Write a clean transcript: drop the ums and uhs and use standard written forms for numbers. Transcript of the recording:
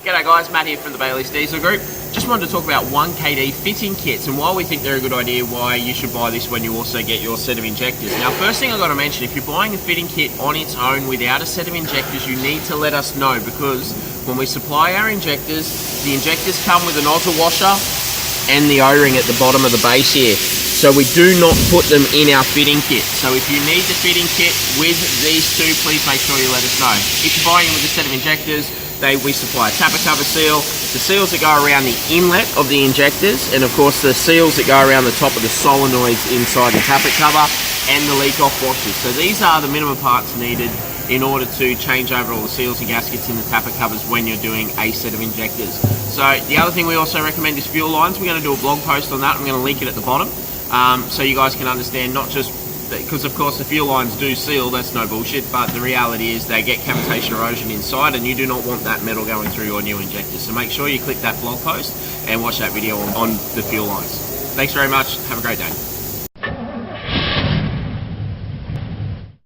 G'day guys, Matt here from the Bailey's Diesel Group. Just wanted to talk about 1KD fitting kits and why we think they're a good idea, why you should buy this when you also get your set of injectors. Now, first thing I've got to mention, if you're buying a fitting kit on its own without a set of injectors, you need to let us know, because when we supply our injectors, the injectors come with a nozzle washer and the O-ring at the bottom of the base here. So we do not put them in our fitting kit. So if you need the fitting kit with these two, please make sure you let us know. If you're buying with a set of injectors, we supply a tapper cover seal, the seals that go around the inlet of the injectors, and of course the seals that go around the top of the solenoids inside the tapper cover, and the leak off washers. So these are the minimum parts needed in order to change over all the seals and gaskets in the tapper covers when you're doing a set of injectors. So the other thing we also recommend is fuel lines. We're going to do a blog post on that. I'm going to link it at the bottom, so you guys can understand, not just because of course the fuel lines do seal, that's no bullshit, but the reality is they get cavitation erosion inside, and you do not want that metal going through your new injectors. So make sure you click that blog post and watch that video on the fuel lines. Thanks very much. Have a great day.